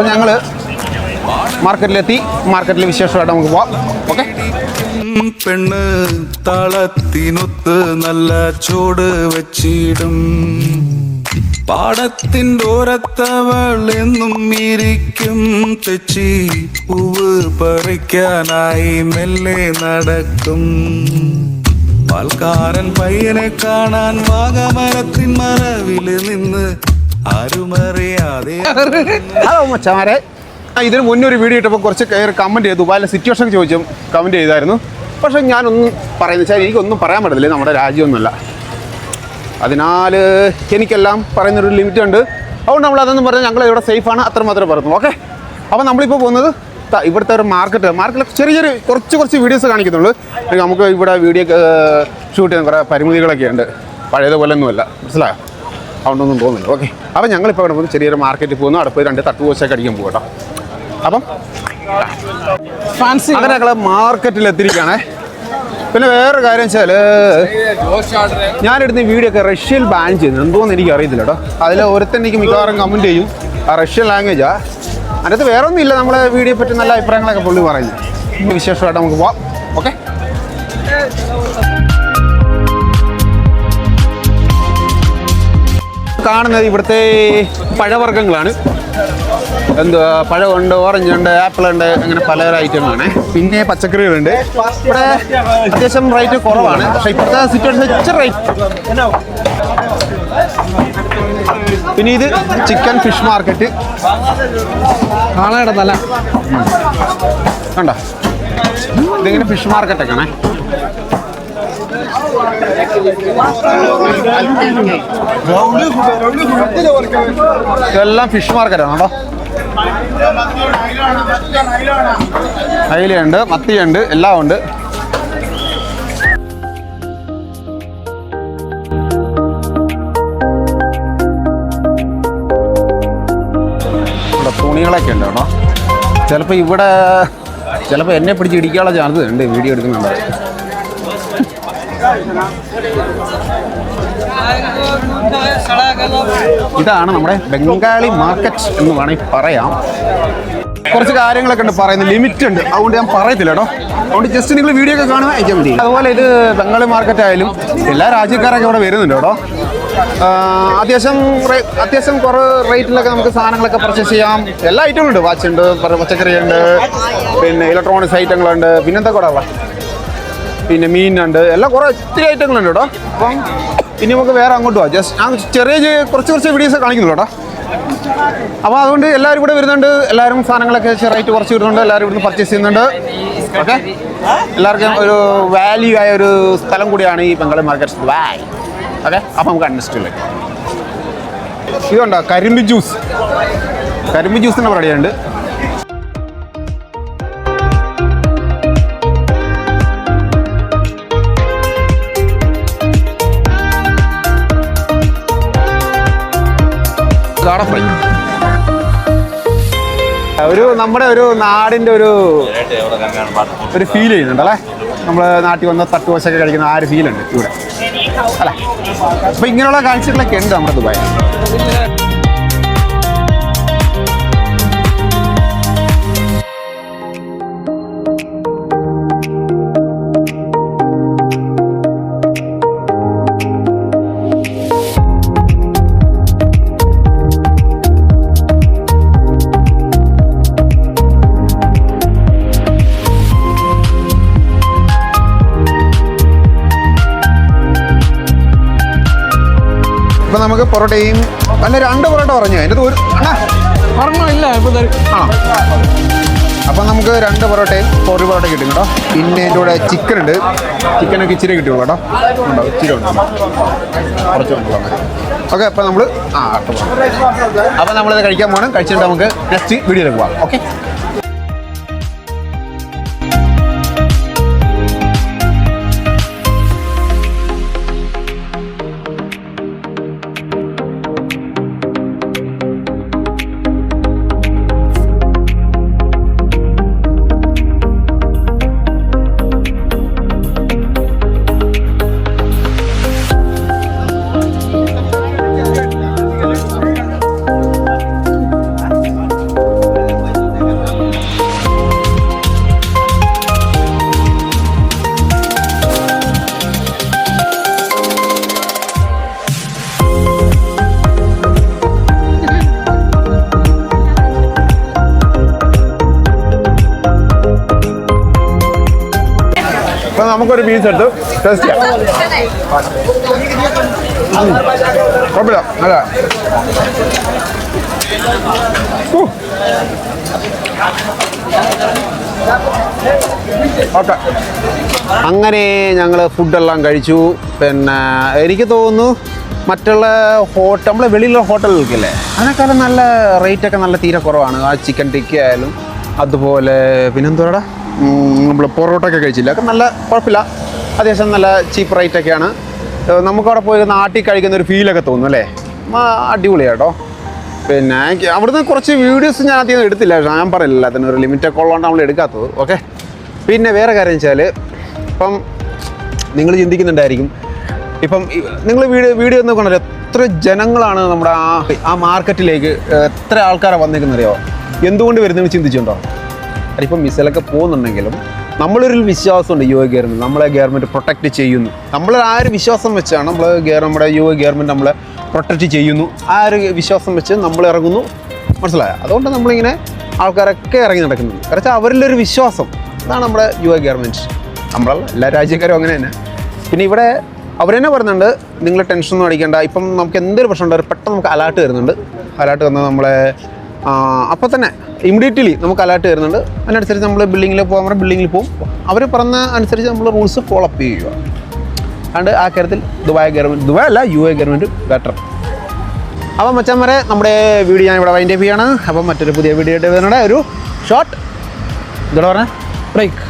ഞങ്ങൾ മാർക്കറ്റിലെത്തി. മാർക്കറ്റിലെ വിശേഷമായിട്ട് നമുക്ക് പോവാം. ഓക്കെ. പെണ്ണ് താളത്തിനൊത്ത് നല്ല ചൂട് വെച്ചിടും പാടത്തിൻ്റെ ഓരത്തവൾ എന്നും ഇരിക്കും തെച്ചി പൂവ് പറിക്കാനായി മെല്ലെ നടക്കും പാൽക്കാരൻ പയ്യനെ കാണാൻ വാഗമരത്തിൻ മറവില് നിന്ന് ആരുമറിയാതെ. ഹലോ മച്ചാമാരെ, ഇതിന് മുന്നേ ഒരു വീഡിയോ ഇട്ടപ്പോൾ കുറച്ച് കയറി കമൻറ്റ് ചെയ്തു. ദുബായിലെ സിറ്റുവേഷൻ ചോദിച്ചും കമൻറ്റ് ചെയ്തായിരുന്നു. പക്ഷേ ഞാനൊന്നും പറയുന്നത് വെച്ചാൽ എനിക്കൊന്നും പറയാൻ പറ്റത്തില്ല, നമ്മുടെ രാജ്യമൊന്നുമല്ല. അതിനാൽ എനിക്കെല്ലാം പറയുന്നൊരു ലിമിറ്റ് ഉണ്ട്. അതുകൊണ്ട് നമ്മൾ അതൊന്നും പറഞ്ഞാൽ ഞങ്ങൾ ഇവിടെ സേഫാണ്, അത്ര മാത്രമേ പറയുന്നു. ഓക്കെ. അപ്പോൾ നമ്മളിപ്പോൾ പോകുന്നത് ഇവിടുത്തെ ഒരു മാർക്കറ്റിൽ ചെറിയ കുറച്ച് വീഡിയോസ് കാണിക്കുന്നുള്ളൂ. നമുക്ക് ഇവിടെ വീഡിയോ ഷൂട്ട് ചെയ്യാൻ കുറേ പരിമിതികളൊക്കെ ഉണ്ട്, പഴയതുപോലെ ഒന്നുമല്ല, മനസ്സിലായോ? അതുകൊണ്ടൊന്നും തോന്നുന്നില്ല. ഓക്കെ. അപ്പോൾ ഞങ്ങളിപ്പോൾ ഇവിടെ പോകുന്നു, ചെറിയൊരു മാർക്കറ്റിൽ പോകുന്നു. അവിടെ പോയി 2 തട്ടുപോശയൊക്കെ അടിക്കാൻ പോകും കേട്ടോ. അപ്പം അങ്ങനെ ഞങ്ങൾ മാർക്കറ്റിലെത്തിയിരിക്കുകയാണേ. പിന്നെ വേറൊരു കാര്യം വെച്ചാൽ ഞാനെടുത്ത വീഡിയോ ഒക്കെ റഷ്യൻ ബാൻ ചെയ്യുന്നു, എന്തോന്ന് എനിക്ക് അറിയത്തില്ല കേട്ടോ. അതിൽ ഒരുത്തൻ എനിക്ക് മിക്കവാറും കമൻറ്റ് ചെയ്യും ആ റഷ്യൻ ലാംഗ്വേജാണ്. അതിനകത്ത് വേറെ ഒന്നുമില്ല, നമ്മളെ വീഡിയോ പറ്റി നല്ല അഭിപ്രായങ്ങളൊക്കെ പുള്ളി പറയുന്നു. വിശേഷമായിട്ട് നമുക്ക് പോവാം. ഓക്കെ. കാണുന്നത് ഇവിടുത്തെ പഴവർഗ്ഗങ്ങളാണ്. എന്തുവാ, പഴമുണ്ട്, ഓറഞ്ച് ഉണ്ട്, ആപ്പിൾ ഉണ്ട്, അങ്ങനെ പല ഐറ്റങ്ങളാണ്. പിന്നെ പച്ചക്കറികളുണ്ട്. ഇവിടെ അത്യാവശ്യം റേറ്റ് കുറവാണ്, പക്ഷേ ഇപ്പോഴത്തെ സിറ്റുവേഷൻ ഇച്ചിരി റേറ്റ്. പിന്നെ ഇത് ചിക്കൻ ഫിഷ് മാർക്കറ്റ് കാണാൻ കണ്ടോ. ഇതിങ്ങനെ ഫിഷ് മാർക്കറ്റൊക്കെയാണേ. ഇതെല്ലാം ഫിഷ് മാർക്കറ്റാണ് കേട്ടോ. അയിലുണ്ട്, മത്തിയുണ്ട്, എല്ലാം ഉണ്ട്. ഇവിടെ തുണികളൊക്കെ ഉണ്ട് കേട്ടോ. ചിലപ്പോൾ എന്നെ പിടിച്ച് ഇടിക്കാനുള്ള ചാൻസ് ഉണ്ട് വീഡിയോ എടുക്കുന്നുണ്ട്. ഇതാണ് നമ്മുടെ ബംഗാളി മാർക്കറ്റ് എന്ന് വേണമെങ്കിൽ പറയാം. കുറച്ച് കാര്യങ്ങളൊക്കെ ഉണ്ട്, പറയുന്നത് ലിമിറ്റ് ഉണ്ട്, അതുകൊണ്ട് ഞാൻ പറയത്തില്ല കേട്ടോ. അതുകൊണ്ട് ജസ്റ്റ് നിങ്ങൾ വീഡിയോ ഒക്കെ കാണുക അയച്ചാൽ മതി. അതുപോലെ ഇത് ബംഗാളി മാർക്കറ്റ് ആയാലും എല്ലാ രാജ്യക്കാരൊക്കെ ഇവിടെ വരുന്നുണ്ട് കേട്ടോ. അത്യാവശ്യം കുറേ റേറ്റിലൊക്കെ നമുക്ക് സാധനങ്ങളൊക്കെ പർച്ചേസ് ചെയ്യാം. എല്ലാ ഐറ്റങ്ങളും ഉണ്ട്. വാച്ച് ഉണ്ട്, പച്ചക്കറി ഉണ്ട്, പിന്നെ ഇലക്ട്രോണിക്സ് ഐറ്റങ്ങളുണ്ട്, പിന്നെന്താ കൂടെ പിന്നെ മീനുണ്ട്, എല്ലാം കുറേ ഒത്തിരി ഐറ്റങ്ങളുണ്ട് കേട്ടോ. അപ്പം ഇനി നമുക്ക് വേറെ അങ്ങോട്ട് പോകാം. ജസ്റ്റ് ഞാൻ കുറച്ച് വീഡിയോസ് കാണിക്കുന്നുള്ളൂ കേട്ടോ. അപ്പോൾ അതുകൊണ്ട് എല്ലാവരും ഇവിടെ വരുന്നുണ്ട്, എല്ലാവരും സാധനങ്ങളൊക്കെ റേറ്റ് കുറച്ച് കിട്ടുന്നുണ്ട്, എല്ലാവരും ഇവിടുന്ന് പർച്ചേസ് ചെയ്യുന്നുണ്ട്. ഓക്കെ. എല്ലാവർക്കും ഒരു വാല്യൂ ആയ ഒരു സ്ഥലം കൂടിയാണ് ഈ ബംഗാളി മാർക്കറ്റ്. വായ്. ഓക്കെ. അപ്പോൾ നമുക്ക് അണ്ടർസ്റ്റാൻഡ്. ഇതുണ്ടോ കരിമ്പ് ജ്യൂസിൻ്റെ പരിപാടിയുണ്ട്. നമ്മുടെ ഒരു നാടിൻ്റെ ഒരു ഫീൽ ചെയ്യുന്നുണ്ടല്ലേ. നമ്മൾ നാട്ടിൽ വന്ന തട്ടുവശൊക്കെ കഴിക്കുന്ന ആ ഒരു ഫീലുണ്ട് ഇവിടെ അല്ലേ. അപ്പോൾ ഇങ്ങനെയുള്ള കാഴ്ചകളൊക്കെ ഉണ്ട് നമ്മുടെ ദുബായിൽ. ഇപ്പം നമുക്ക് പൊറോട്ടയും അല്ല 2 പൊറോട്ട പറഞ്ഞു. അതിൻ്റെ ഒരു പറഞ്ഞില്ല. ആണോ? അപ്പം നമുക്ക് 2 പൊറോട്ടയും 1 പൊറോട്ട കിട്ടും കേട്ടോ. പിന്നെ അതിൻ്റെ കൂടെ ചിക്കനുണ്ട്. ചിക്കനൊക്കെ ഇച്ചിരി കിട്ടുള്ളൂ കേട്ടോ. ഉണ്ടോ? ഇച്ചിരി ഉണ്ട്, കുറച്ച് കൊണ്ടുപോകാം. ഓക്കെ. അപ്പം നമ്മൾ അപ്പം നമ്മളിത് കഴിക്കാൻ പോകണം. കഴിച്ചിട്ട് നമുക്ക് നെക്സ്റ്റ് വീഡിയോയിലേക്ക് പോകാം. ഓക്കെ. നമുക്കൊരു പീസ് എടുത്ത് ടേസ്റ്റ് ചെയ്യാം. കുഴപ്പമില്ല, അല്ല ഓക്കെ. അങ്ങനെ ഞങ്ങൾ ഫുഡെല്ലാം കഴിച്ചു. പിന്നെ എനിക്ക് തോന്നുന്നു മറ്റുള്ള നമ്മളെ വെളിയിലുള്ള ഹോട്ടലുകൾക്കില്ലേ അതിനേക്കാളും നല്ല റേറ്റൊക്കെ നല്ല തീരെ കുറവാണ്. ആ ചിക്കൻ ടിക്ക ആയാലും അതുപോലെ പിന്നെന്തോടാ നമ്മൾ പൊറോട്ടൊക്കെ കഴിച്ചില്ല, ഒക്കെ നല്ല കുഴപ്പമില്ല, അത്യാവശ്യം നല്ല ചീപ്പ് റേറ്റൊക്കെയാണ്. നമുക്കവിടെ പോയി നാട്ടിൽ കഴിക്കുന്ന ഒരു ഫീലൊക്കെ തോന്നും അല്ലേ, അടിപൊളിയാണ് കേട്ടോ. പിന്നെ അവിടുന്ന് കുറച്ച് വീഡിയോസ് ഞാൻ ആദ്യം എടുത്തില്ല, ഞാൻ പറയില്ല, അതിനൊരു ലിമിറ്റൊക്കെ ഉള്ളതുകൊണ്ട് നമ്മൾ എടുക്കാത്തത്. ഓക്കെ. പിന്നെ വേറെ കാര്യം വെച്ചാൽ ഇപ്പം നിങ്ങൾ ചിന്തിക്കുന്നുണ്ടായിരിക്കും, ഇപ്പം നിങ്ങൾ വീഡിയോ ഒന്ന് കൊണ്ടല്ലോ എത്ര ജനങ്ങളാണ് നമ്മുടെ ആ മാർക്കറ്റിലേക്ക്, എത്ര ആൾക്കാരാണ് വന്നേക്കുന്നറിയോ, എന്തുകൊണ്ട് വരുന്നതെന്ന് ചിന്തിച്ചിട്ടുണ്ടോ? അതിപ്പം മിസലൊക്കെ പോകുന്നുണ്ടെങ്കിലും നമ്മളൊരു വിശ്വാസമുണ്ട് യു എ ഗവൺമെൻറ്, നമ്മളെ ഗവൺമെൻറ് പ്രൊട്ടക്റ്റ് ചെയ്യുന്നു. നമ്മൾ ആ ഒരു വിശ്വാസം വെച്ചാണ് നമ്മുടെ യു എ ഗവൺമെൻറ് നമ്മളെ പ്രൊട്ടക്റ്റ് ചെയ്യുന്നു. ആ ഒരു വിശ്വാസം വെച്ച് നമ്മൾ ഇറങ്ങുന്നു, മനസ്സിലായോ? അതുകൊണ്ട് നമ്മളിങ്ങനെ ആൾക്കാരൊക്കെ ഇറങ്ങി നടക്കുന്നുണ്ട്. കാരണം അവരിലൊരു വിശ്വാസം, അതാണ് നമ്മുടെ യു എ ഗവൺമെൻറ്. നമ്മളല്ല, എല്ലാ രാജ്യക്കാരും അങ്ങനെ തന്നെ. പിന്നെ ഇവിടെ അവർ തന്നെ പറയുന്നുണ്ട്, നിങ്ങൾ ടെൻഷനൊന്നും അടിക്കേണ്ട, ഇപ്പം നമുക്ക് എന്തൊരു പ്രശ്നം ഉണ്ടാവും പെട്ടെന്ന് നമുക്ക് അലേർട്ട് വരുന്നുണ്ട്. അലേർട്ട് വന്നാൽ നമ്മളെ അപ്പോൾ തന്നെ ഇമ്മീഡിയറ്റ്ലി നമുക്ക് അലേർട്ട് വരുന്നുണ്ട്. അതിനനുസരിച്ച് നമ്മൾ ബിൽഡിങ്ങിൽ പോകാൻ പറഞ്ഞാൽ ബിൽഡിങ്ങിൽ പോകും. അവർ പറഞ്ഞ അനുസരിച്ച് നമ്മൾ റൂൾസ് ഫോളോ അപ്പ് ചെയ്യുക. അതുകൊണ്ട് ആ കാര്യത്തിൽ ദുബായ് അല്ല യു എ ഗവൺമെൻറ് ബെറ്റർ. അപ്പം മച്ചാന്മാരെ, നമ്മുടെ വീഡിയോ ഞാൻ ഇവിടെ വൈൻഡ് അപ്പ് ചെയ്യാണ്. അപ്പം മറ്റൊരു പുതിയ വീഡിയോ ആയിട്ട് വരുന്നുണ്ട്. ഒരു ഷോർട്ട് എന്താ പറഞ്ഞാൽ ബ്രേക്ക്.